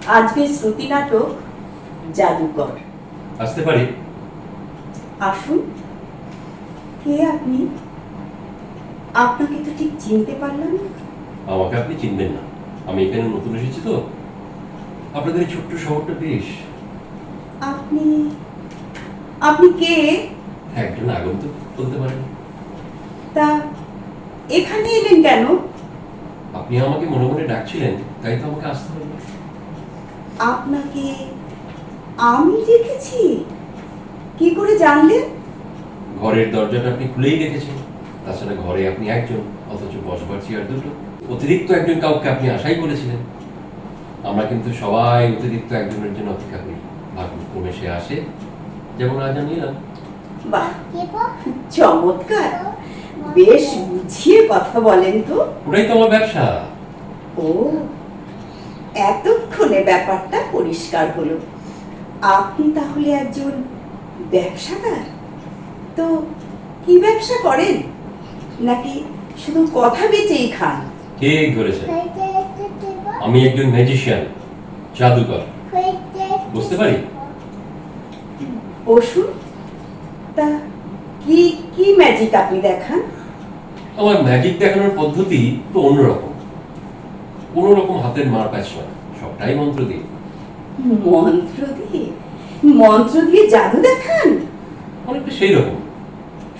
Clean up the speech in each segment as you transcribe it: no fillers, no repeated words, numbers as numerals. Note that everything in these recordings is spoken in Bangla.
আজকের শ্রুতি নাটক জাদুকর। আসতে পারি? আসুন। কে আপনি? আপনাকে তো ঠিক চিনতে পারলাম না। আমাকে আপনি চিনবেন না, আমি এখানে নতুন এসেছি তো। আপনাদের এই ছোট্ট শহরটা বেশ। আপনি আপনি কে? একজন আগন্তুক বলতে পারেন। তা এখানে এলেন কেন? আপনি আমাকে মনে মনে ডাকছিলেন, তাই তো আমাকে আসতে হলো। আপনাকে আমি দেখেছি? কি করে জানলেন? ঘরের দরজাটা আপনি খুলেই রেখেছেন। তাছাড়া ঘরে আপনি একজন, অথচ বসবার চেয়ার দুটো। অতিরিক্ত একজন কাউকে আপনি আশাই করেছিলেন। আমরা কিন্তু সবাই অতিরিক্ত একজনের জন্য অপেক্ষা করি। ভাগ্যক্রমে সে আসে, যেমন আজ আমি এলাম। বাহ, চমৎকার। বেশ বুঝিয়ে কথা বলেন তো। ওটাই তো আমার ব্যবসা। ও, এতক্ষণে ব্যাপারটা পরিষ্কার হলো। আপনি তাহলে একজন ব্যবসাদার? তো কি ব্যবসা করেন? নাকি শুধু কথা বেচেই খান? ঠিক ধরেছেন, আমি একজন ম্যাজিশিয়ান, জাদুকর। বুঝতে পারি। বসুন। তা কি কি ম্যাজিক আপনি দেখান? আমার ম্যাজিক দেখানোর পদ্ধতি তো অন্যরকম। কোনো রকম হাতের মার প্যাচ নয়, সবটাই মন্ত্র দিয়ে। মন্ত্র দিয়ে? মন্ত্র দিয়ে জাদু দেখান? অনেকটা সেই রকম।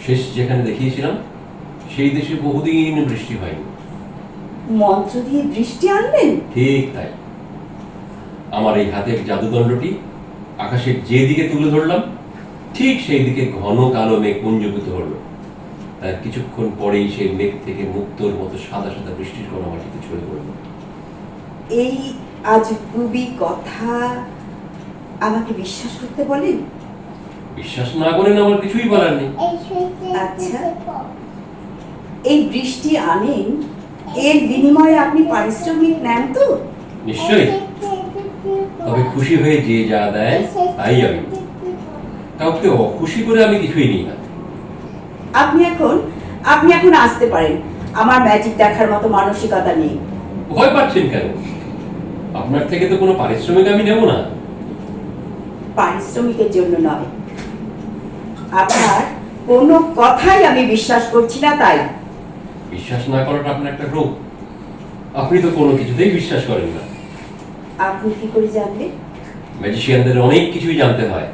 শেষ যেখানে দেখিয়েছিলাম সেই দেশে বহুদিন বৃষ্টি হয়নি। মন্ত্র দিয়ে বৃষ্টি আনলেন? ঠিক তাই। আমার এই হাতের জাদুদণ্ডটি আকাশের যে দিকে তুলে ধরলাম, ঠিক সেই দিকে ঘন কালো মেঘ পুঞ্জীভূত হলো। তার কিছুক্ষণ পরেই সেই মেঘ থেকে মুক্তোর মতো সাদা সাদা বৃষ্টির কণা মাটিতে ছড়ে পড়ল। এই আজগুবি কথা আমাকে বিশ্বাস করতে বলেন? বিশ্বাস না করেন আমার কিছুই বলার নেই। আচ্ছা, এই বৃষ্টি আনেন, এর বিনিময়ে আপনি পারিশ্রমিক নেন তো? নিশ্চয়ই। তবে খুশি হয়ে যে যা দেয় তাই আমি। কাউকে অখুশি করে আমি কিছুই নিই না। আপনি এখন আসতে পারেন। আমার ম্যাজিক দেখার মতো মানসিকতা নেই। ভয় পাচ্ছেন কেন? আপনার থেকে তো কোনো পারিশ্রমিক আমি নেব না। পারিশ্রমিকের জন্য নয়, আপনার কোনো কথাই আমি বিশ্বাস করছি না তাই। বিশ্বাস না করাটা আপনার একটা রোগ। আপনি তো কোনো কিছুতেই বিশ্বাস করেন না। আপনি কি করে জানলেন? ম্যাজিশিয়ানদের অনেক কিছুই জানতে হয়।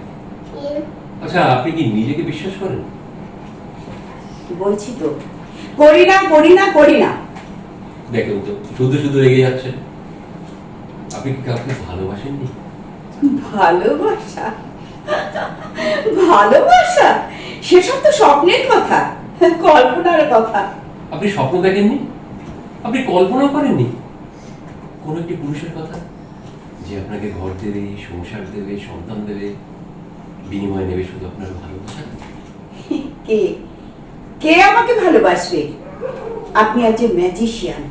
আচ্ছা, আপনি কি নিজেকে বিশ্বাস করেন? বলছি তো, করি না করি না করি না। দেখুন তো, শুধু শুধু রেগে যাচ্ছেন। আপনি কি কাউকে ভালোবাসেননি? ভালোবাসা? ভালোবাসা সেসব তো স্বপ্নের কথা, কল্পনার কথা। আপনি স্বপ্ন দেখেননি? আপনি কল্পনা করেননি কোন একটি পুরুষের কথা, যে আপনাকে ঘর দেবে, সংসার দেবে, সন্তান দেবে, বিনিময়ে নেবে শুধু আপনার ভালোবাসা? কে কে আমাকে ভালোবাসবে? আপনি একজন ম্যাজিশিয়ান,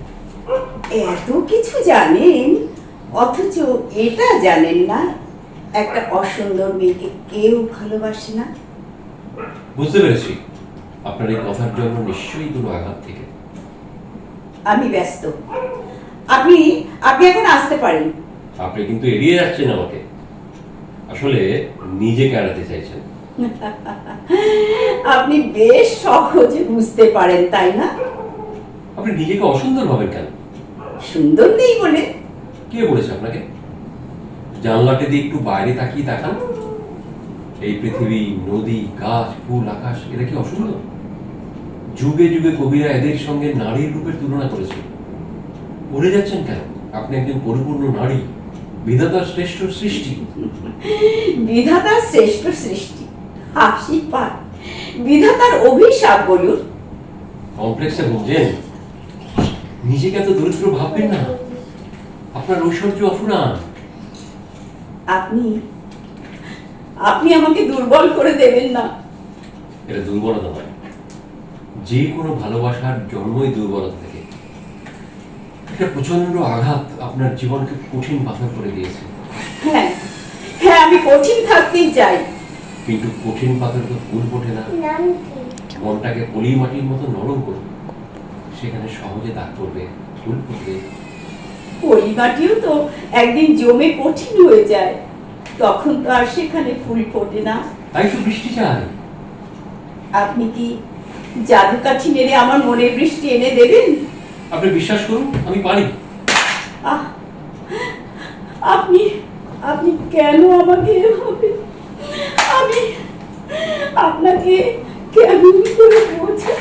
এত কিছু জানেন, অথচ এটা জানেন না একটা অসুন্দর মেয়েকে কেউ ভালোবাসে না। বুঝতে পেরেছি। আপনার এই কথার জন্য নিশ্চয়ই কোনো আঘাত থেকে। আমি ব্যস্ত। আপনি আপনি এখন আসতে পারেন। আপনি কিন্তু এড়িয়ে যাচ্ছেন আমাকে। আসলে নিজেকে এড়াতে চাইছেন। আপনি বেশ সহজে বুঝতে পারেন, তাই না? আপনি নিজেকে অসুন্দর ভাবেন কেন? সুন্দর নেই বলে? কে বলেছে আপনাকে? জানলাতে দিয়ে একটু বাইরে তাকিয়ে তাকান। এই পৃথিবী, নদী, গাছ, ফুল, আকাশ, এরা কি অসুন্দর? যুগে যুগে কবিরা এদের সঙ্গে নারীর রূপের তুলনা করেছে। পড়ে যাচ্ছেন কেন? আপনি একজন পরিপূর্ণ নারী, বিধাতার শ্রেষ্ঠ সৃষ্টি। বিধাতার শ্রেষ্ঠ সৃষ্টি? হাসি পায়। বিধাতার অভিশাপ বলুন। কমপ্লেক্সে বুঝছেন? নিজেকে এত দরিদ্র ভাববেন না। আপনার ঐশ্বর্য অফুরান। আপনি আপনি আমাকে দুর্বল করে দেবেন না। এটা দুর্বলতা নয়। যে কোনো ভালোবাসার জন্মই দুর্বলতা থেকে। একটা প্রচন্ড আঘাত আপনার জীবনকে কঠিন পাথর করে দিয়েছে। হ্যাঁ হ্যাঁ, আমি কঠিন থাকতেই চাই। কিন্তু কঠিন পাথর তো ফুল ফোটে না। মনটাকে পলি মাটির মতো নরম করুন, সেখানে সহজে দাগ পড়বে, ফুল ফুটবে। পরিবাটিও তো একদিন জমে কঠিন হয়ে যায়, তখন তো আর সেখানে ফুল ফোটে না। তাই তো বৃষ্টি চাই। আপনি কি জাদু কাঠি মেরে আমার মনের বৃষ্টি এনে দেবেন? আপনি বিশ্বাস করুন, আমি পারি। আহ, আপনি আপনি কেন আমাকে এভাবে, আমি আপনাকে কেমন করে বোঝাই?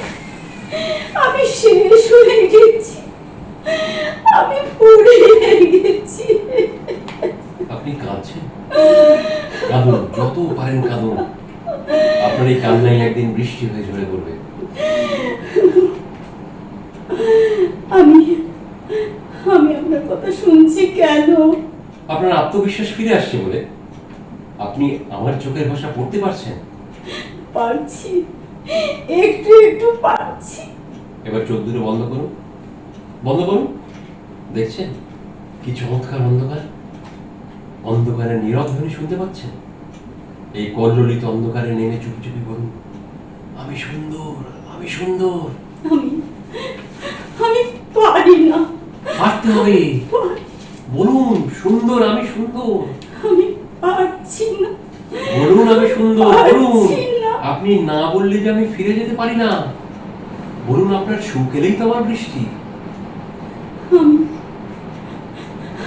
আমি শেষ হয়ে গেছি, আমি ফুরিয়ে গেছি। আপনি কাঁদছেন, কাঁদুন, যত পারেন কাঁদুন। আপনার এই কান্নাই একদিন বৃষ্টি হয়ে ঝরে পড়বে। আমি আমি আপনার কথা শুনছি কেন? আপনার আত্মবিশ্বাস ফিরে আসছে বলে। আপনি আমার চোখের ভাষা পড়তে পারছেন। পারছি, একটু একটু পারছি। এবার চোখ দুটো বন্ধ করুন, বন্ধ করুন। দেখছেন কি চমৎকার অন্ধকার, অন্ধকারের নীরব ধ্বনি শুনতে পাচ্ছেন? এই কল্লোলিত অন্ধকারে নেমে চুপি চুপি বলুন, আমি সুন্দর, আমি সুন্দর। আমি আমি পারি না, পারতে হবে। বলুন, সুন্দর, আমি সুন্দর। আমি পারছি না। বলুন, আমি সুন্দর, বলুন। পারছি না। আপনি না বললে যে আমি ফিরে যেতে পারি না। বলুন, আপনার সুখ এলেই তো আমার বৃষ্টি। আমি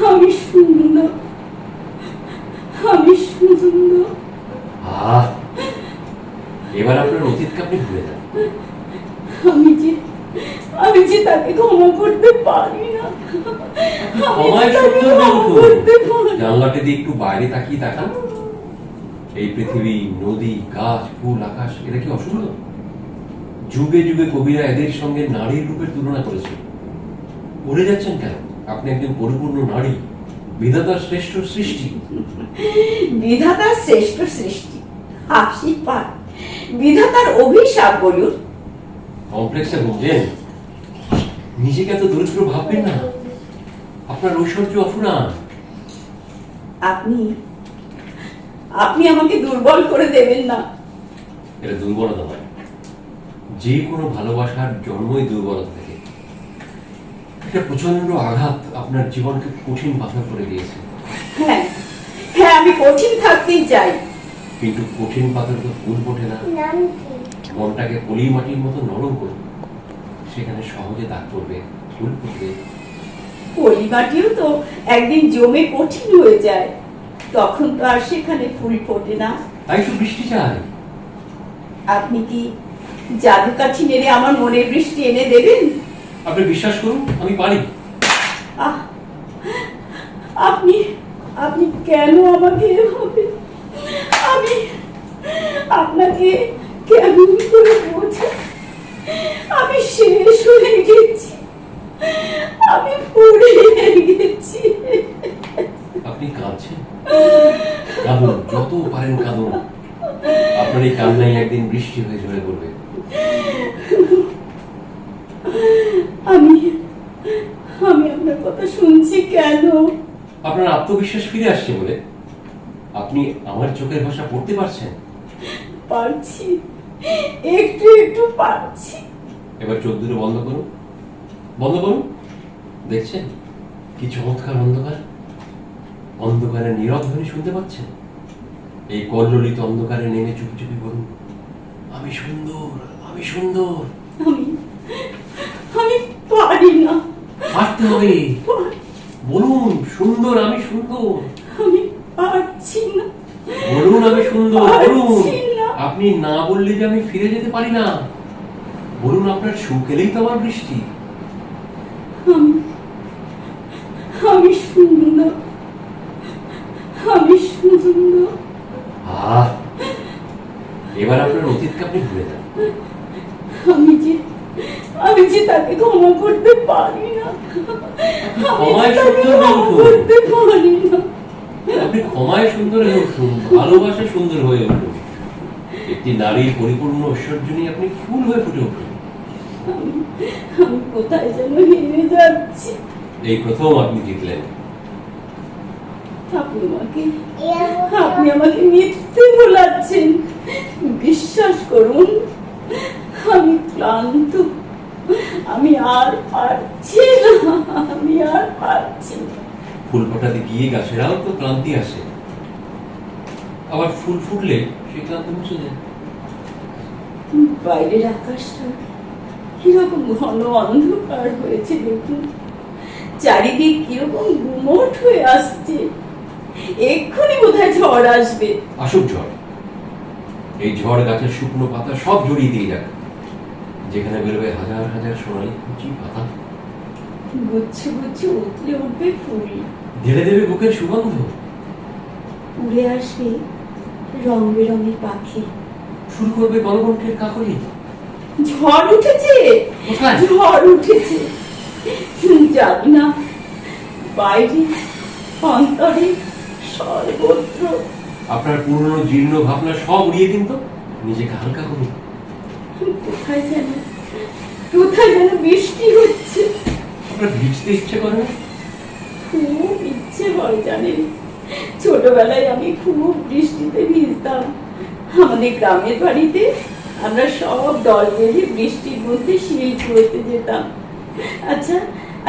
আমি সুন্দর, আমি সুন্দর। আহ, এবার আপনার অতীতকে আপনি ভুলে যান। আমি যে তাকে ক্ষমা করতে পারি না। ক্ষমায় তাকে সুন্দর ক্ষমা উঠুন। করতে পারি না। জানলাটা দিয়ে একটু বাইরে তাকিয়ে তাকান। এই পৃথিবী, নদী, গাছ, ফুল, আকাশ, এটা কি অসুন্দর? যুগে যুগে কবিরা এদের সঙ্গে নারীর রূপের তুলনা করেছে। উড়ে যাচ্ছেন কেন? আপনি একজন পরিপূর্ণ নারী, বিধাতার শ্রেষ্ঠ সৃষ্টি। বিধাতার শ্রেষ্ঠ সৃষ্টি, হাসি পায়। বিধাতার অভিশাপ বলুন। কমপ্লেক্সে বুঝলেন, নিজেকে এত দরিদ্র ভাববেন না। আপনার ঐশ্বর্য অফুরান। আপনি আপনি আমাকে দুর্বল করে দেবেন না। এটা দুর্বলতা নয়, যে কোনো ভালোবাসার জন্মই দুর্বলতা থেকে। একটা প্রচন্ড আঘাত আপনার জীবনকে কঠিন পাথর করে দিয়েছে। হ্যাঁ হ্যাঁ, আমি কঠিন থাকতেই চাই। কিন্তু কঠিন পাথর তো ফুল ফোটে না। মনটাকে পলি মাটির মতো নরম করুন, সেখানে সহজে দাগ পড়বে, ফুল ফুটবে। পরিবাটিও তো একদিন জমে কঠিন হয়ে যায়, তখন তো আর সেখানে ফুল ফোটে না। তাই তো বৃষ্টি চাই। আপনি কি জাদু কাঠি মেরে আমার মনের বৃষ্টি এনে দেবেন? আপনি বিশ্বাস করুন, আমি পারি। আহ, আপনি আপনি কেন আমাকে এভাবে, আমি আপনাকে কেমন করে বোঝাই? আমি শেষ হয়ে গেছি, আমি ফুরিয়ে গেছি। আপনি কাঁদছেন, কাঁদুন, যত পারেন কাঁদুন। আপনার এই কান্নাই একদিন বৃষ্টি হয়ে ঝরে পড়বে। আমি আমি আপনার কথা শুনছি কেন? আপনার আত্মবিশ্বাস ফিরে আসছে বলে। আপনি আমার চোখের ভাষা পড়তে পারছেন। পারছি, একটু একটু পারছি। এবার চোখ দুটো বন্ধ করুন, বন্ধ করুন। দেখছেন কি চমৎকার অন্ধকার, অন্ধকারের নীরব ধ্বনি শুনতে পাচ্ছেন? এই কল্লোলিত অন্ধকারে নেমে চুপি চুপি বলুন, আমি সুন্দর, আমি সুন্দর। আমি আমি পারি না। পারতে হবে। বলুন, সুন্দর, আমি সুন্দর। আমি পারছি না। বলুন, আমি সুন্দর, বলুন। পারছি না। আপনি না বললে যে আমি ফিরে যেতে পারি না। বলুন, আপনার সুখ এলেই তো আমার বৃষ্টি। আমি আমি সুন্দর, আমি সুন্দর। আহ, এবার আপনার অতীতকে আপনি ভুলে যান। আমি যে তাকে ক্ষমা করতে পারি না। ক্ষমায় তাকে সুন্দর হয়ে ক্ষমা উঠুন। করতে পারি না। আপনি ক্ষমায় সুন্দর হয়ে উঠুন, ভালোবাসায় সুন্দর হয়ে উঠুন। একটি নারীর পরিপূর্ণ ঐশ্বর্য নিয়ে আপনি ফুল হয়ে ফুটে উঠুন। আমি কোথায় যেন হেরে যাচ্ছি। এই প্রথম আপনি জিতলেন। আপনি আমাকে মিথ্যে বলাচ্ছেন। বিশ্বাস করুন, আমি ক্লান্ত, আমি আর পারছি না, আমি আর পারছি না। ফুল ফোটাতে গিয়ে গাছেরাও তো ক্লান্তি আসে, আবার ফুল ফুটলে সেই ক্লান্তি মুছে যায়। বাইরের আকাশটা কিরকম ঘন অন্ধকার হয়েছে দেখুন, চারিদিক কিরকম গুমট হয়ে আসছে। এক্ষুনি বোধহয় ঝড় আসবে। আসুক ঝড়, এই ঝড় গাছের শুকনো পাতা সব জড়িয়ে দিয়ে যাক, যেখানে বেরোবে হাজার হাজার সোনালি কুচি পাতা। গুচ্ছ গুচ্ছ উতলে উঠবে ফুল, ঢেলে দেবে বুকের সুগন্ধ। উড়ে আসবে রং বেরঙের পাখি। শুরু করবে গণকণ্ঠের কাকলি। ঝড় উঠেছে, কোথায়? ঝড় উঠেছে। জানি না, বাইরে, অন্তরে, সর্বত্র। আপনার পুরনো জীর্ণ ভাবনা সব উড়িয়ে দিন তো, নিজেকে হালকা করুন। কোথায় যেন বৃষ্টি হচ্ছে। আপনার ভিজতে ইচ্ছে করে না? খুব ইচ্ছে হয় জানেন, ছোটবেলায় আমি খুব বৃষ্টিতে ভিজতাম। আমাদের গ্রামের বাড়িতে আমরা সব দল বেঁধে বৃষ্টির মধ্যে শিল কুড়োতে যেতাম। আচ্ছা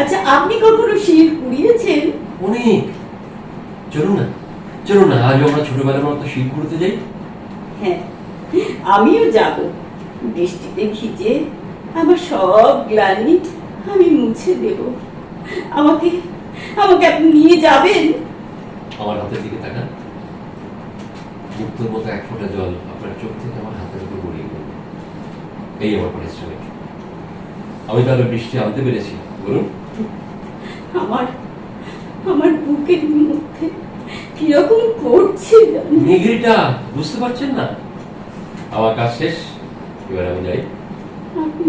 আচ্ছা, আপনি কখনো শিল কুড়িয়েছেন? অনেক। চলুন না, চলুন না, আজ আমরা ছোটবেলার মতো শিল কুড়োতে যাই। হ্যাঁ, আমিও যাব। বৃষ্টিতে ভিজে আমার সব গ্লানি আমি মুছে দেব। আমাকে আমাকে আপনি নিয়ে যাবেন? আমার হাতের দিকে তাকান, মুক্তোর মতো এক ফোঁটা জল আপনার চোখ থেকে আমার হাতের উপর গড়িয়ে পড়বে। এই আমার পরিশ্রমিক। আমি তাহলে বৃষ্টি আনতে পেরেছি, বলুন। আমার আমার বুকের মধ্যে কিরকম করছে জানেন? মেঘেরিটা বুঝতে পারছেন না? আমার কাজ শেষ, এবার আমি যাই। আপনি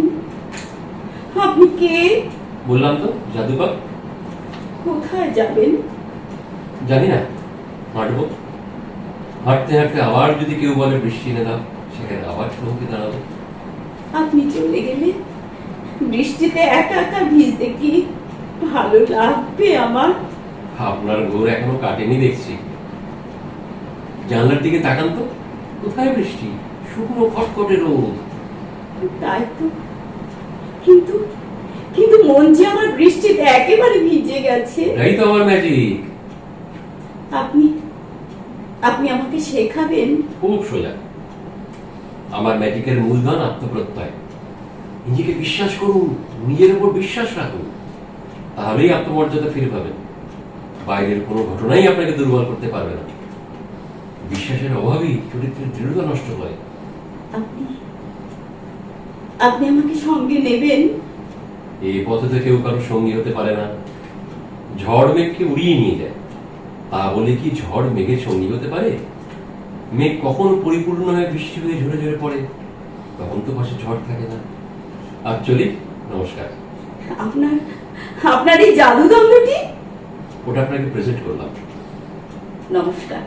আপনি কে? বললাম তো, জাদুকর। কোথায় যাবেন? জানি না, হাঁটবো। হাঁটতে হাঁটতে আবার যদি কেউ বলে বৃষ্টি এনে দাও, সেখানে আবার চমকে দাঁড়াবো। আপনি চলে গেলে বৃষ্টিতে একা একা ভিজতে কি ভালো লাগবে আমার? আপনার ঘোর এখনো কাটেনি দেখছি। জানলার দিকে তাকান তো, কোথায় বৃষ্টি? শুকনো খটখটে রোদ। তাই তো, কিন্তু কিন্তু মন যে আমার বৃষ্টিতে একেবারে ভিজে গেছে। এটাই তো আমার ম্যাজিক। আপনি আপনি আমাকে শেখাবেন? খুব সোজা। আমার ম্যাজিকের মূলধন আত্মপ্রত্যয়। নিজেকে বিশ্বাস করুন, নিজের উপর বিশ্বাস রাখুন, তাহলেই আত্মমর্যাদা ফিরে পাবেন। বাইরের কোনো ঘটনাই আপনাকে দুর্বল করতে পারবে না। বিশ্বাসের অভাবই চরিত্রের দৃঢ়তা নষ্ট করে। আপনি আপনি আমাকে সঙ্গে নেবেন? এই পথে তো কেউ কারো সঙ্গী হতে পারে না। ঝড় মেঘকে উড়িয়ে নিয়ে যায়, তা বলে কি ঝড় মেঘের সঙ্গী হতে পারে? মেঘ কখন পরিপূর্ণ হয়ে বৃষ্টি হয়ে ঝরে ঝরে পড়ে, তখন তো পাশে ঝড় থাকে না। আর চলি, নমস্কার। আপনার আপনার এই জাদুদণ্ডটি? ওটা আপনাকে প্রেজেন্ট করলাম। নমস্কার।